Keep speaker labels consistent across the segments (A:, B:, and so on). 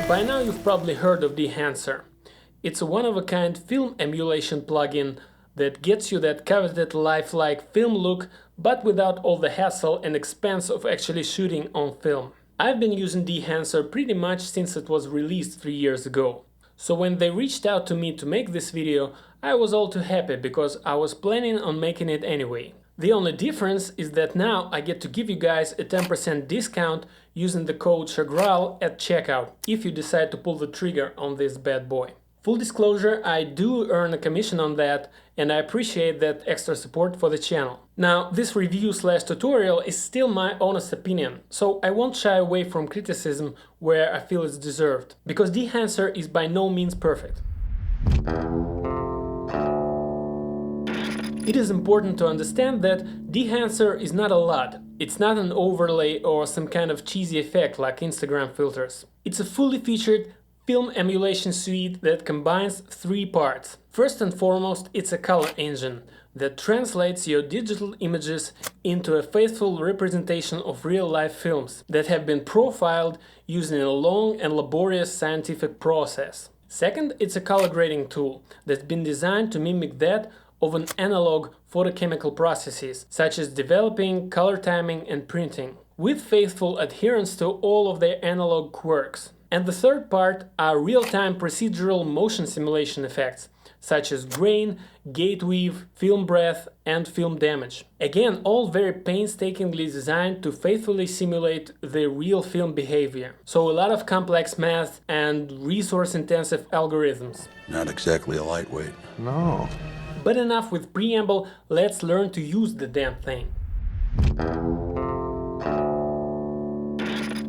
A: By now you've probably heard of Dehancer. It's a one-of-a-kind film emulation plugin that gets you that coveted lifelike film look, but without all the hassle and expense of actually shooting on film. I've been using Dehancer pretty much since it was released 3 years ago. So when they reached out to me to make this video, I was all too happy because I was planning on making it anyway. The only difference is that now I get to give you guys a 10% discount using the code Chagral at checkout if you decide to pull the trigger on this bad boy. Full disclosure, I do earn a commission on that, and I appreciate that extra support for the channel. Now, this review/tutorial is still my honest opinion, so I won't shy away from criticism where I feel it's deserved, because Dehancer is by no means perfect. It is important to understand that Dehancer is not a LUT. It's not an overlay or some kind of cheesy effect like Instagram filters. It's a fully featured film emulation suite that combines 3 parts. First and foremost, it's a color engine that translates your digital images into a faithful representation of real-life films that have been profiled using a long and laborious scientific process. Second, it's a color grading tool that's been designed to mimic that of an analog photochemical processes, such as developing, color timing, and printing, with faithful adherence to all of their analog quirks. And the third part are real-time procedural motion simulation effects, such as grain, gate weave, film breath, and film damage. Again, all very painstakingly designed to faithfully simulate the real film behavior. So a lot of complex math and resource-intensive algorithms.
B: Not exactly a lightweight.
C: No.
A: But enough with preamble, let's learn to use the damn thing.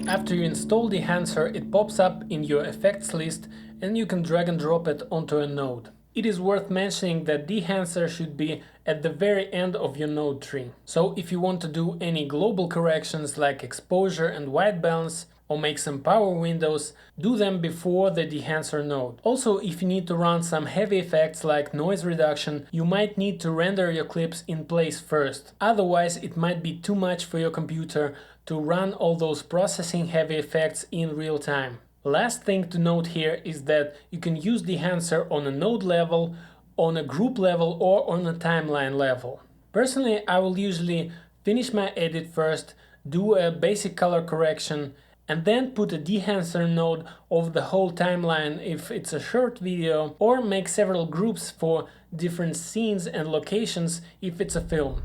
A: After you install Dehancer, it pops up in your effects list and you can drag and drop it onto a node. It is worth mentioning that Dehancer should be at the very end of your node tree. So if you want to do any global corrections like exposure and white balance, or make some power windows, do them before the Dehancer node. Also, if you need to run some heavy effects like noise reduction, you might need to render your clips in place first. Otherwise, it might be too much for your computer to run all those processing heavy effects in real time. Last thing to note here is that you can use Dehancer on a node level, on a group level, or on a timeline level. Personally, I will usually finish my edit first, do a basic color correction, and then put a Dehancer node over the whole timeline if it's a short video, or make several groups for different scenes and locations if it's a film.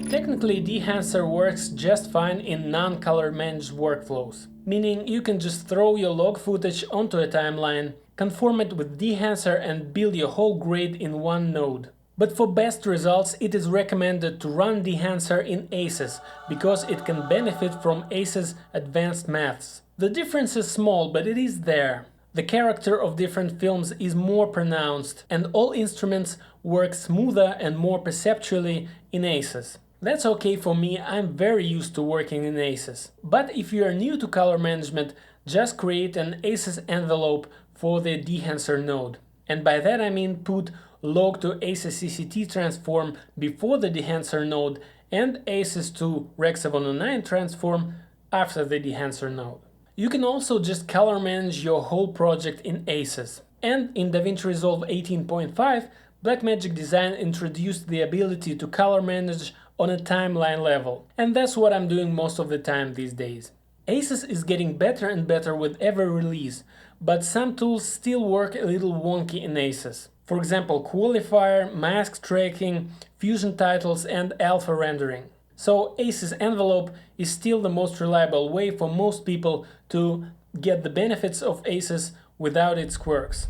A: Technically, Dehancer works just fine in non-color managed workflows, meaning you can just throw your log footage onto a timeline, conform it with Dehancer and build your whole grade in one node. But for best results, it is recommended to run Dehancer in ACES, because it can benefit from ACES advanced maths. The difference is small, but it is there. The character of different films is more pronounced, and all instruments work smoother and more perceptually in ACES. That's okay for me, I'm very used to working in ACES. But if you are new to color management, just create an ACES envelope for the Dehancer node. And by that I mean put log to ACES CCT transform before the Dehancer node and ACES to Rec. 709 transform after the Dehancer node. You can also just color manage your whole project in ACES. And in DaVinci Resolve 18.5, Blackmagic Design introduced the ability to color manage on a timeline level. And that's what I'm doing most of the time these days. ACES is getting better and better with every release, but some tools still work a little wonky in ACES. For example, Qualifier, Mask Tracking, Fusion Titles, and Alpha Rendering. So ACES Envelope is still the most reliable way for most people to get the benefits of ACES without its quirks.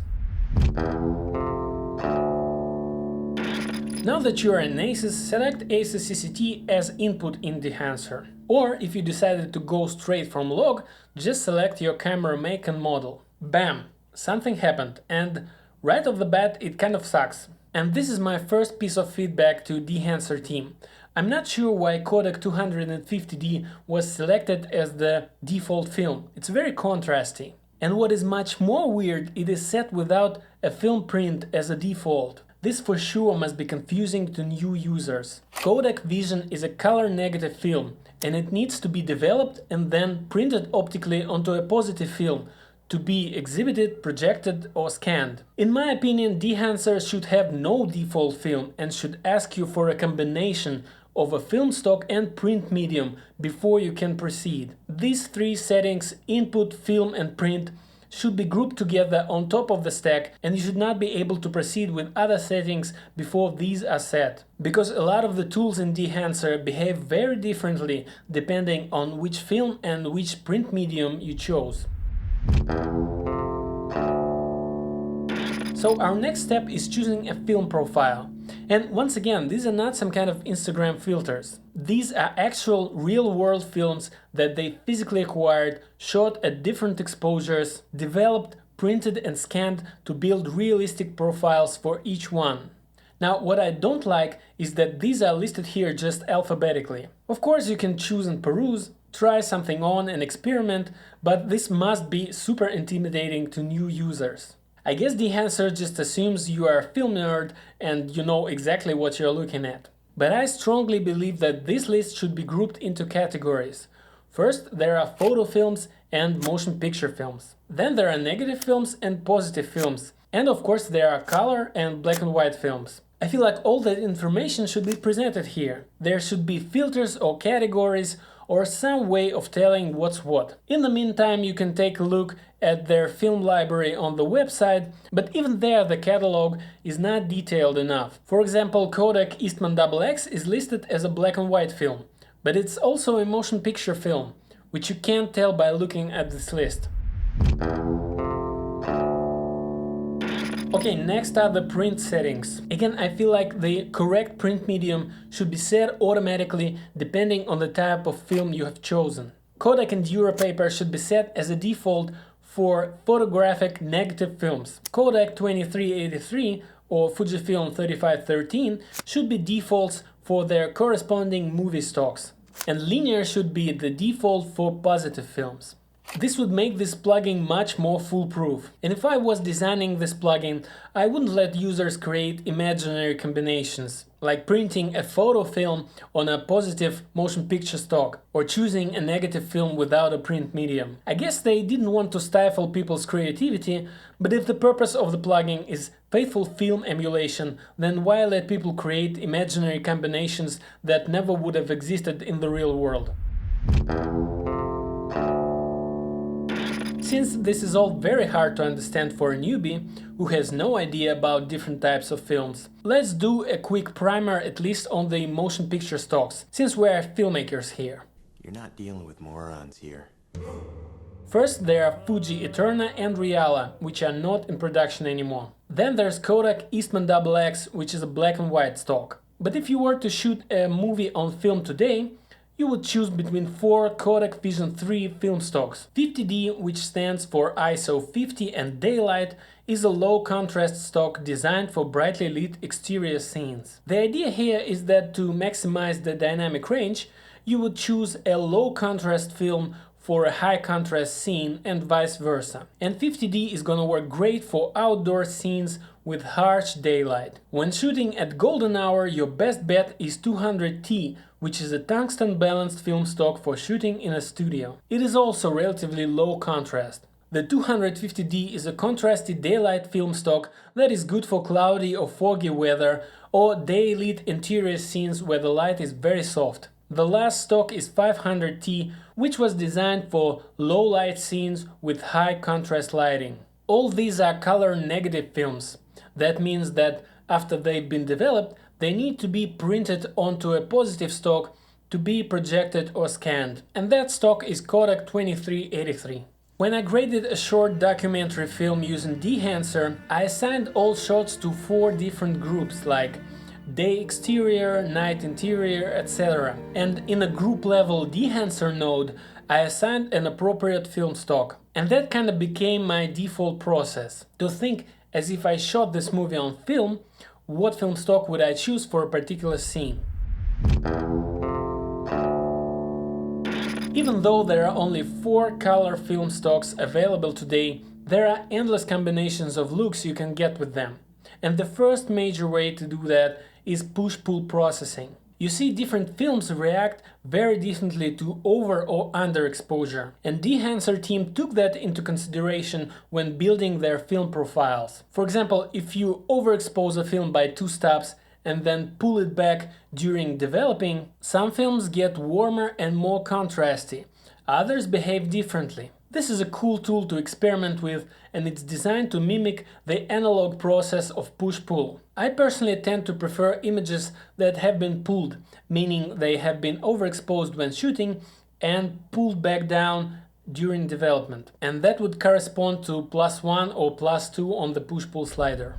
A: Now that you are in ACES, select ACES CCT as input in Dehancer. Or if you decided to go straight from log, just select your camera make and model. Bam! Something happened, and right off the bat it kind of sucks. And this is my first piece of feedback to Dehancer team. I'm not sure why Kodak 250D was selected as the default film. It's very contrasty. And what is much more weird, it is set without a film print as a default. This for sure must be confusing to new users. Kodak Vision is a color negative film, and it needs to be developed and then printed optically onto a positive film to be exhibited, projected or scanned. In my opinion, Dehancer should have no default film and should ask you for a combination of a film stock and print medium before you can proceed. These three settings, input, film and print, should be grouped together on top of the stack, and you should not be able to proceed with other settings before these are set. Because a lot of the tools in Dehancer behave very differently depending on which film and which print medium you chose. So our next step is choosing a film profile. And once again, these are not some kind of Instagram filters. These are actual real-world films that they physically acquired, shot at different exposures, developed, printed and scanned to build realistic profiles for each one. Now, what I don't like is that these are listed here just alphabetically. Of course, you can choose and peruse, try something on and experiment, but this must be super intimidating to new users. I guess Dehancer just assumes you are a film nerd and you know exactly what you're looking at. But I strongly believe that this list should be grouped into categories. First, there are photo films and motion picture films. Then there are negative films and positive films. And of course there are color and black and white films. I feel like all that information should be presented here. There should be filters or categories or some way of telling what's what. In the meantime, you can take a look at their film library on the website, but even there the catalog is not detailed enough. For example, Kodak Eastman XX is listed as a black and white film, but it's also a motion picture film, which you can't tell by looking at this list. Okay, next are the print settings. Again, I feel like the correct print medium should be set automatically depending on the type of film you have chosen. Kodak and Europaper should be set as a default for photographic negative films. Kodak 2383 or Fujifilm 3513 should be defaults for their corresponding movie stocks. And linear should be the default for positive films. This would make this plugin much more foolproof. And if I was designing this plugin, I wouldn't let users create imaginary combinations, like printing a photo film on a positive motion picture stock, or choosing a negative film without a print medium. I guess they didn't want to stifle people's creativity, but if the purpose of the plugin is faithful film emulation, then why let people create imaginary combinations that never would have existed in the real world? Since this is all very hard to understand for a newbie who has no idea about different types of films, let's do a quick primer at least on the motion picture stocks, since we are filmmakers here.
C: You're not dealing with morons here.
A: First, there are Fuji Eterna and Reala, which are not in production anymore. Then there's Kodak Eastman XX, which is a black and white stock. But if you were to shoot a movie on film today, you would choose between 4 Kodak Vision 3 film stocks. 50D, which stands for ISO 50 and daylight, is a low contrast stock designed for brightly lit exterior scenes. The idea here is that to maximize the dynamic range, you would choose a low contrast film for a high contrast scene and vice versa. And 50D is gonna work great for outdoor scenes with harsh daylight. When shooting at golden hour, your best bet is 200T, which is a tungsten balanced film stock for shooting in a studio. It is also relatively low contrast. The 250D is a contrasty daylight film stock that is good for cloudy or foggy weather or day-lit interior scenes where the light is very soft. The last stock is 500T, which was designed for low-light scenes with high contrast lighting. All these are color negative films. That means that after they've been developed, they need to be printed onto a positive stock to be projected or scanned. And that stock is Kodak 2383. When I graded a short documentary film using Dehancer, I assigned all shots to 4 different groups like day exterior, night interior, etc. And in a group level Dehancer node, I assigned an appropriate film stock. And that kind of became my default process. To think as if I shot this movie on film, what film stock would I choose for a particular scene? Even though there are only 4 color film stocks available today, there are endless combinations of looks you can get with them. And the first major way to do that is push-pull processing. You see, different films react very differently to over or under exposure, and Dehancer team took that into consideration when building their film profiles. For example, if you overexpose a film by 2 stops and then pull it back during developing, some films get warmer and more contrasty, others behave differently. This is a cool tool to experiment with, and it's designed to mimic the analog process of push-pull. I personally tend to prefer images that have been pulled, meaning they have been overexposed when shooting and pulled back down during development. And that would correspond to +1 or +2 on the push-pull slider.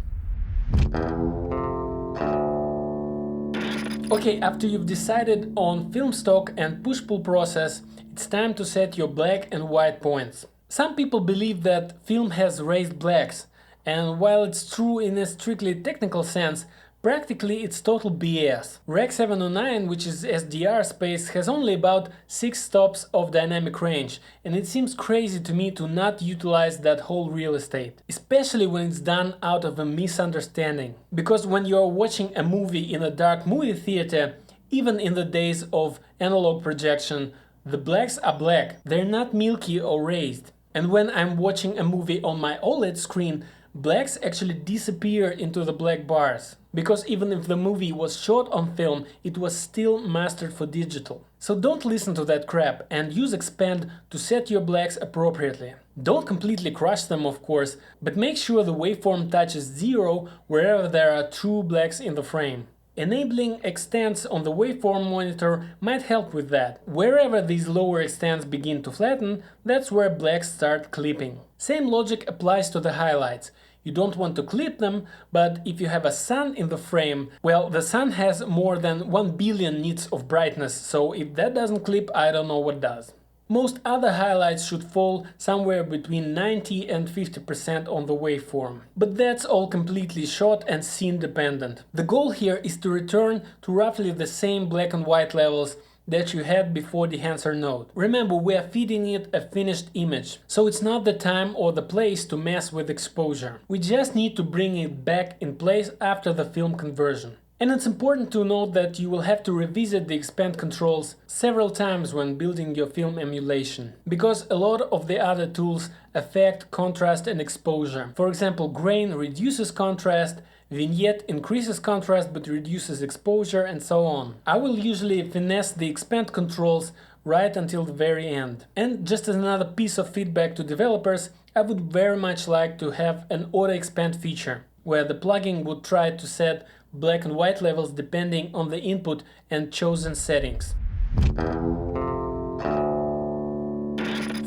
A: Okay, after you've decided on film stock and push-pull process, it's time to set your black and white points. Some people believe that film has raised blacks, and while it's true in a strictly technical sense, practically it's total BS. Rec. 709, which is SDR space, has only about 6 stops of dynamic range, and it seems crazy to me to not utilize that whole real estate, especially when it's done out of a misunderstanding. Because when you're watching a movie in a dark movie theater, even in the days of analog projection, the blacks are black, they're not milky or raised. And when I'm watching a movie on my OLED screen, blacks actually disappear into the black bars. Because even if the movie was shot on film, it was still mastered for digital. So don't listen to that crap and use Expand to set your blacks appropriately. Don't completely crush them, of course, but make sure the waveform touches 0 wherever there are true blacks in the frame. Enabling extents on the waveform monitor might help with that. Wherever these lower extents begin to flatten, that's where blacks start clipping. Same logic applies to the highlights. You don't want to clip them, but if you have a sun in the frame, well, the sun has more than 1 billion nits of brightness, so if that doesn't clip, I don't know what does. Most other highlights should fall somewhere between 90 and 50% on the waveform. But that's all completely shot and scene dependent. The goal here is to return to roughly the same black and white levels that you had before Dehancer node. Remember, we are feeding it a finished image, so it's not the time or the place to mess with exposure. We just need to bring it back in place after the film conversion. And it's important to note that you will have to revisit the expand controls several times when building your film emulation, because a lot of the other tools affect contrast and exposure. For example, grain reduces contrast, vignette increases contrast but reduces exposure, and so on. I will usually finesse the expand controls right until the very end. And just as another piece of feedback to developers, I would very much like to have an auto expand feature, where the plugin would try to set black and white levels depending on the input and chosen settings.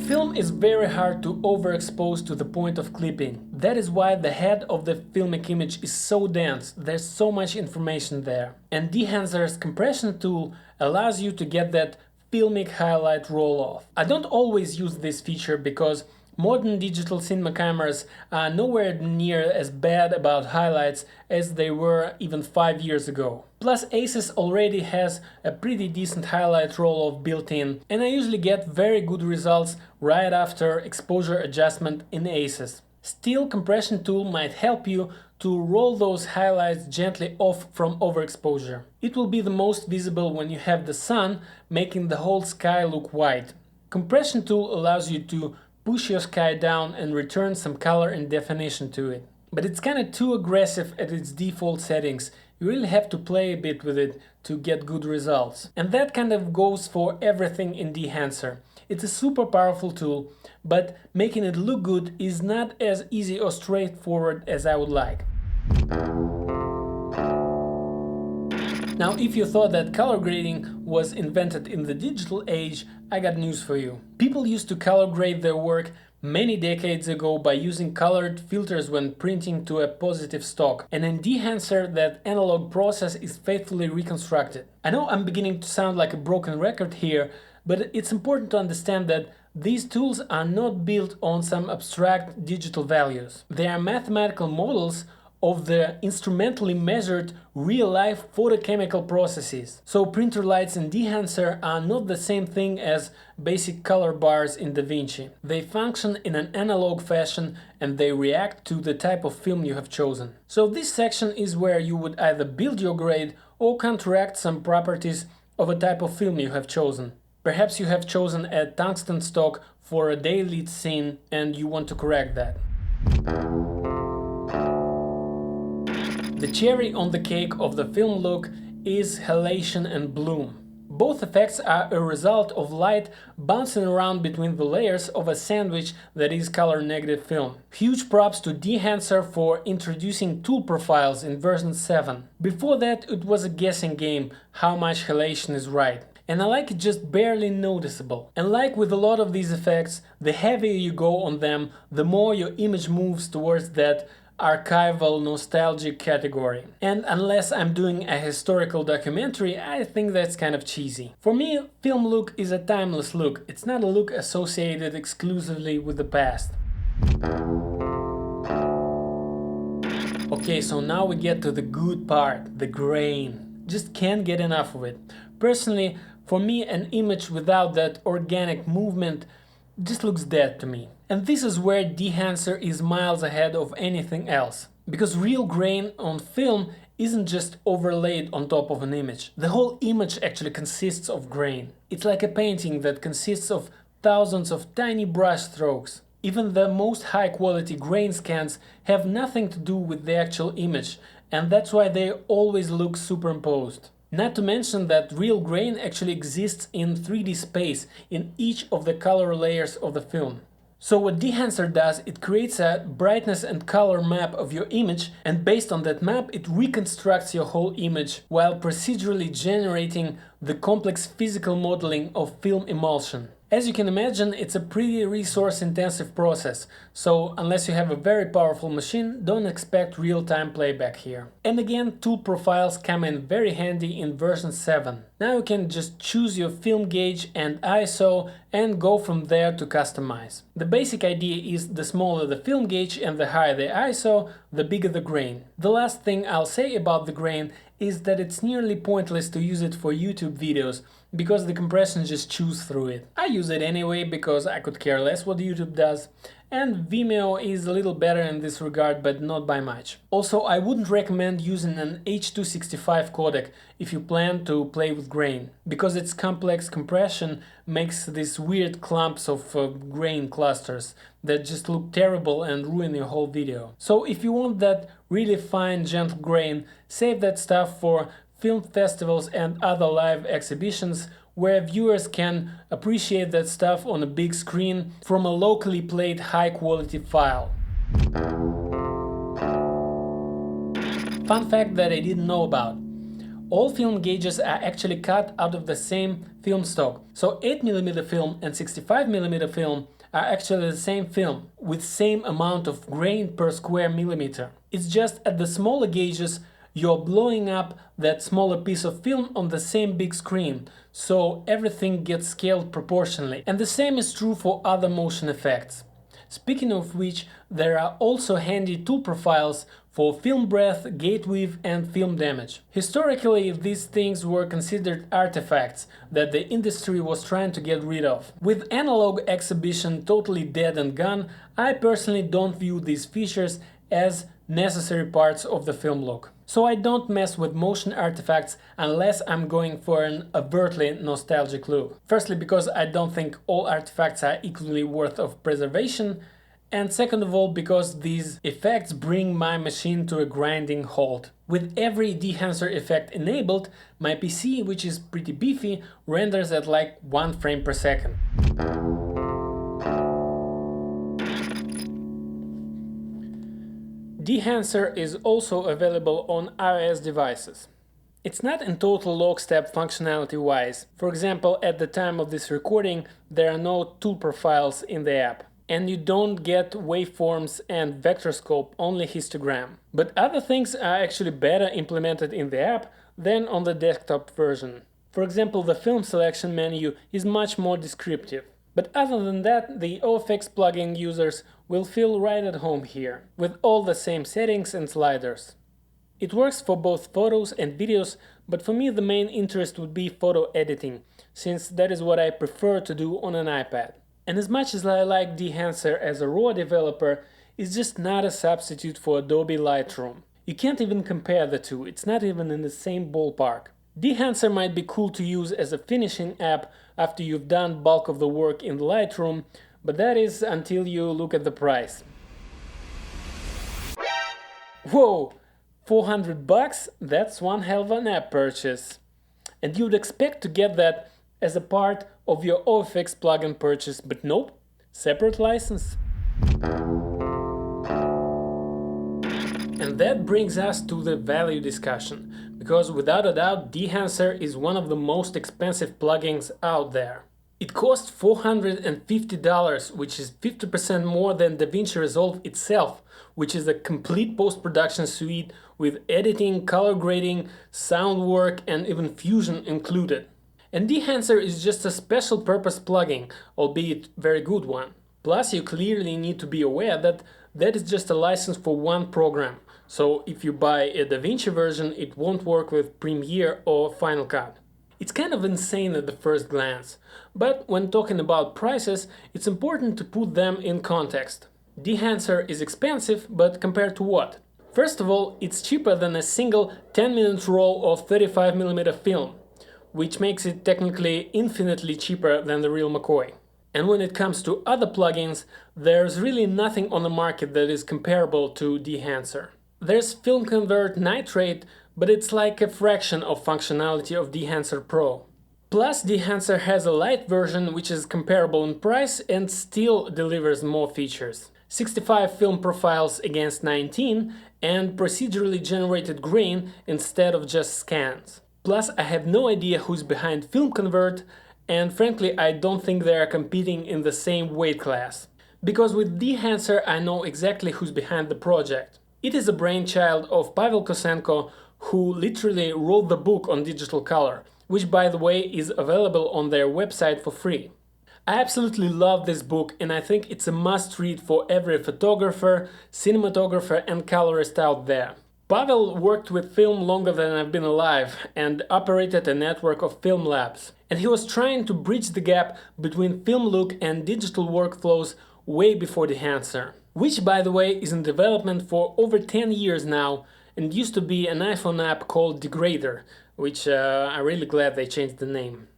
A: Film is very hard to overexpose to the point of clipping. That is why the head of the filmic image is so dense, there's so much information there. And Dehancer's compression tool allows you to get that filmic highlight roll-off. I don't always use this feature because modern digital cinema cameras are nowhere near as bad about highlights as they were even 5 years ago. Plus, ACES already has a pretty decent highlight roll-off built in, and I usually get very good results right after exposure adjustment in ACES. Still, compression tool might help you to roll those highlights gently off from overexposure. It will be the most visible when you have the sun, making the whole sky look white. Compression tool allows you to push your sky down and return some color and definition to it. But it's kinda too aggressive at its default settings. You really have to play a bit with it to get good results. And that kind of goes for everything in Dehancer. It's a super powerful tool, but making it look good is not as easy or straightforward as I would like. Now, if you thought that color grading was invented in the digital age, I got news for you. People used to color grade their work many decades ago by using colored filters when printing to a positive stock, and in Dehancer that analog process is faithfully reconstructed. I know I'm beginning to sound like a broken record here, but it's important to understand that these tools are not built on some abstract digital values. They are mathematical models of the instrumentally measured real-life photochemical processes. So printer lights in Dehancer are not the same thing as basic color bars in DaVinci. They function in an analog fashion and they react to the type of film you have chosen. So this section is where you would either build your grade or counteract some properties of a type of film you have chosen. Perhaps you have chosen a tungsten stock for a day-lit scene and you want to correct that. The cherry on the cake of the film look is halation and bloom. Both effects are a result of light bouncing around between the layers of a sandwich that is color-negative film. Huge props to Dehancer for introducing tool profiles in version 7. Before that, it was a guessing game how much halation is right. And I like it just barely noticeable. And like with a lot of these effects, the heavier you go on them, the more your image moves towards that archival nostalgic category. And unless I'm doing a historical documentary, I think that's kind of cheesy. For me, film look is a timeless look. It's not a look associated exclusively with the past. Okay, so now we get to the good part, the grain. Just can't get enough of it. Personally, for me, an image without that organic movement just looks dead to me. And this is where Dehancer is miles ahead of anything else. Because real grain on film isn't just overlaid on top of an image. The whole image actually consists of grain. It's like a painting that consists of thousands of tiny brush strokes. Even the most high quality grain scans have nothing to do with the actual image, and that's why they always look superimposed. Not to mention that real grain actually exists in 3D space in each of the color layers of the film. So what Dehancer does, it creates a brightness and color map of your image, and based on that map it reconstructs your whole image while procedurally generating the complex physical modeling of film emulsion. As you can imagine, it's a pretty resource-intensive process, so unless you have a very powerful machine, don't expect real-time playback here. And again, tool profiles come in very handy in version 7. Now you can just choose your film gauge and ISO and go from there to customize. The basic idea is the smaller the film gauge and the higher the ISO, the bigger the grain. The last thing I'll say about the grain is that it's nearly pointless to use it for YouTube videos, because the compression just chews through it. I use it anyway because I could care less what YouTube does, and Vimeo is a little better in this regard, but not by much. Also, I wouldn't recommend using an H.265 codec if you plan to play with grain, because its complex compression makes these weird clumps of grain clusters that just look terrible and ruin your whole video. So if you want that really fine, gentle grain, save that stuff for film festivals and other live exhibitions where viewers can appreciate that stuff on a big screen from a locally played high-quality file. Fun fact that I didn't know about. All film gauges are actually cut out of the same film stock. So 8mm film and 65mm film are actually the same film, with same amount of grain per square millimeter. It's just at the smaller gauges you're blowing up that smaller piece of film on the same big screen, so everything gets scaled proportionally. And the same is true for other motion effects. Speaking of which, there are also handy tool profiles for film breath, gate weave and film damage. Historically, these things were considered artifacts that the industry was trying to get rid of. With analog exhibition totally dead and gone, I personally don't view these features as necessary parts of the film look. So I don't mess with motion artifacts unless I'm going for an overtly nostalgic look. Firstly, because I don't think all artifacts are equally worth of preservation, and second of all, because these effects bring my machine to a grinding halt. With every Dehancer effect enabled, my PC, which is pretty beefy, renders at like 1 frame per second. Dehancer is also available on iOS devices. It's not in total lockstep functionality-wise. For example, at the time of this recording, there are no tool profiles in the app. And you don't get waveforms and vector scope, only histogram. But other things are actually better implemented in the app than on the desktop version. For example, the film selection menu is much more descriptive. But other than that, the OFX plugin users will feel right at home here, with all the same settings and sliders. It works for both photos and videos, but for me the main interest would be photo editing, since that is what I prefer to do on an iPad. And as much as I like Dehancer as a RAW developer, it's just not a substitute for Adobe Lightroom. You can't even compare the two, it's not even in the same ballpark. Dehancer might be cool to use as a finishing app after you've done bulk of the work in Lightroom, but that is until you look at the price. Whoa! $400? That's one hell of an app purchase. And you'd expect to get that as a part of your OFX plugin purchase, but nope, separate license. And that brings us to the value discussion, because without a doubt Dehancer is one of the most expensive plugins out there. It costs $450, which is 50% more than DaVinci Resolve itself, which is a complete post-production suite with editing, color grading, sound work, and even Fusion included. And Dehancer is just a special purpose plugin, albeit very good one. Plus, you clearly need to be aware that that is just a license for one program. So if you buy a DaVinci version, it won't work with Premiere or Final Cut. It's kind of insane at the first glance, but when talking about prices, it's important to put them in context. Dehancer is expensive, but compared to what? First of all, it's cheaper than a single 10-minute roll of 35mm film, which makes it technically infinitely cheaper than the real McCoy. And when it comes to other plugins, there's really nothing on the market that is comparable to Dehancer. There's Film Convert Nitrate, but it's like a fraction of functionality of Dehancer Pro. Plus, Dehancer has a light version which is comparable in price and still delivers more features. 65 film profiles against 19 and procedurally generated grain instead of just scans. Plus, I have no idea who's behind Film Convert, and frankly I don't think they are competing in the same weight class. Because with Dehancer I know exactly who's behind the project. It is a brainchild of Pavel Kosenko, who literally wrote the book on digital color, which by the way is available on their website for free. I absolutely love this book and I think it's a must-read for every photographer, cinematographer and colorist out there. Pavel worked with film longer than I've been alive and operated a network of film labs. And he was trying to bridge the gap between film look and digital workflows way before Dehancer, which by the way is in development for over 10 years now and used to be an iPhone app called Degrader, which I'm really glad they changed the name.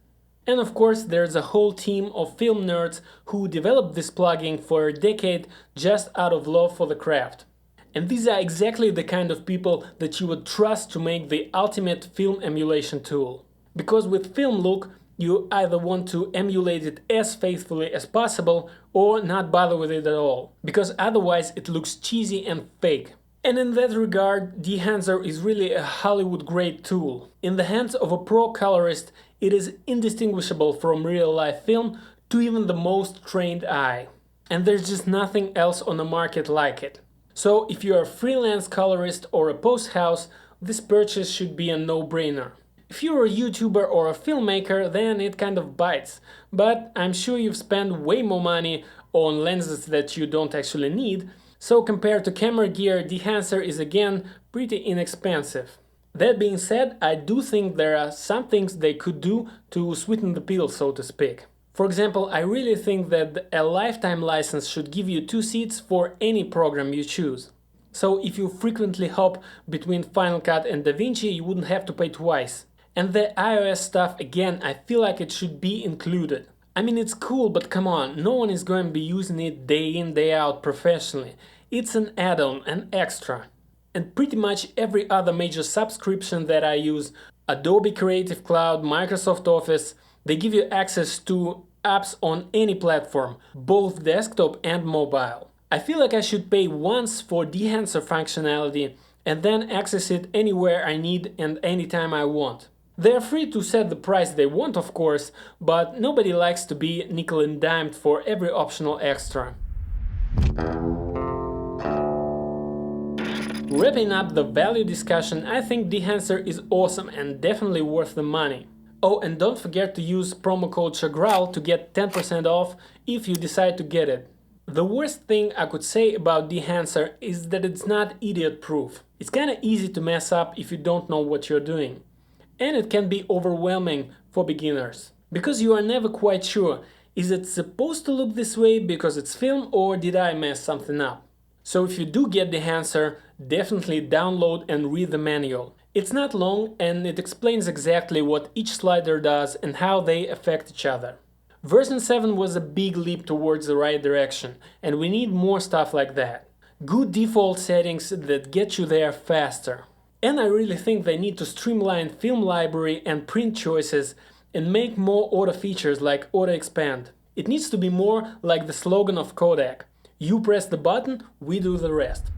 A: And of course there's a whole team of film nerds who developed this plugin for a decade just out of love for the craft. And these are exactly the kind of people that you would trust to make the ultimate film emulation tool. Because with Film Look, you either want to emulate it as faithfully as possible or not bother with it at all, because otherwise it looks cheesy and fake. And in that regard, Dehancer is really a Hollywood-grade tool. In the hands of a pro colorist, it is indistinguishable from real-life film to even the most trained eye. And there's just nothing else on the market like it. So if you're a freelance colorist or a post house, this purchase should be a no-brainer. If you're a YouTuber or a filmmaker, then it kind of bites, but I'm sure you've spent way more money on lenses that you don't actually need, so compared to camera gear, Dehancer is again pretty inexpensive. That being said, I do think there are some things they could do to sweeten the pill, so to speak. For example, I really think that a lifetime license should give you 2 seats for any program you choose. So if you frequently hop between Final Cut and DaVinci, you wouldn't have to pay twice. And the iOS stuff, again, I feel like it should be included. I mean, it's cool, but come on, no one is going to be using it day in, day out professionally. It's an add-on, an extra. And pretty much every other major subscription that I use, Adobe Creative Cloud, Microsoft Office, they give you access to apps on any platform, both desktop and mobile. I feel like I should pay once for Dehancer functionality and then access it anywhere I need and anytime I want. They're free to set the price they want, of course, but nobody likes to be nickel and dimed for every optional extra. Wrapping up the value discussion, I think Dehancer is awesome and definitely worth the money. Oh, and don't forget to use promo code Chagral to get 10% off if you decide to get it. The worst thing I could say about Dehancer is that it's not idiot-proof. It's kinda easy to mess up if you don't know what you're doing. And it can be overwhelming for beginners. Because you are never quite sure, is it supposed to look this way because it's film or did I mess something up? So if you do get Dehancer, definitely download and read the manual. It's not long and it explains exactly what each slider does and how they affect each other. Version 7 was a big leap towards the right direction, and we need more stuff like that. Good default settings that get you there faster. And I really think they need to streamline film library and print choices and make more auto features like auto expand. It needs to be more like the slogan of Kodak. You press the button, we do the rest.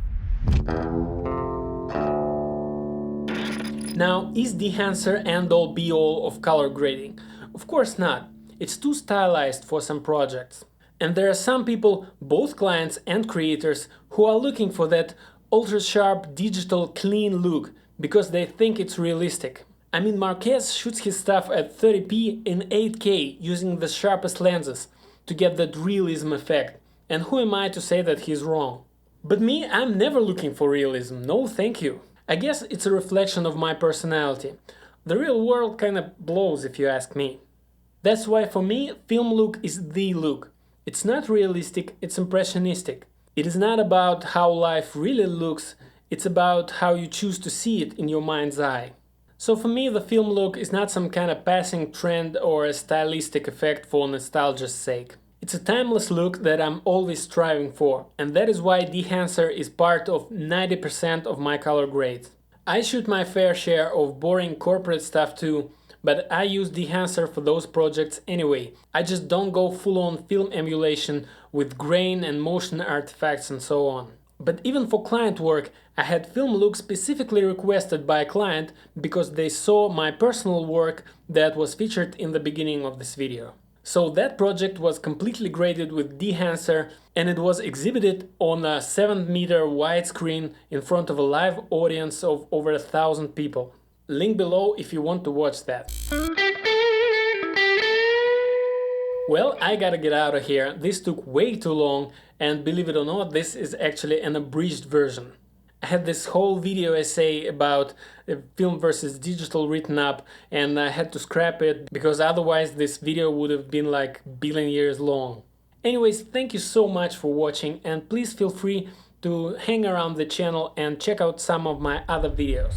A: Now, is Dehancer end-all be-all of color grading? Of course not. It's too stylized for some projects. And there are some people, both clients and creators, who are looking for that ultra-sharp, digital, clean look because they think it's realistic. I mean, Marquez shoots his stuff at 30p in 8K using the sharpest lenses to get that realism effect. And who am I to say that he's wrong? But me, I'm never looking for realism, no thank you. I guess it's a reflection of my personality. The real world kinda blows if you ask me. That's why for me, film look is the look. It's not realistic, it's impressionistic. It is not about how life really looks, it's about how you choose to see it in your mind's eye. So for me, the film look is not some kind of passing trend or a stylistic effect for nostalgia's sake. It's a timeless look that I'm always striving for, and that is why Dehancer is part of 90% of my color grades. I shoot my fair share of boring corporate stuff too, but I use Dehancer for those projects anyway. I just don't go full-on film emulation with grain and motion artifacts and so on. But even for client work, I had film look specifically requested by a client because they saw my personal work that was featured in the beginning of this video. So that project was completely graded with Dehancer and it was exhibited on a 7-meter widescreen in front of a live audience of over 1,000 people. Link below if you want to watch that. Well, I gotta get out of here. This took way too long, and believe it or not, this is actually an abridged version. I had this whole video essay about film versus digital written up, and I had to scrap it because otherwise this video would have been like a billion years long. Anyways, thank you so much for watching, and please feel free to hang around the channel and check out some of my other videos.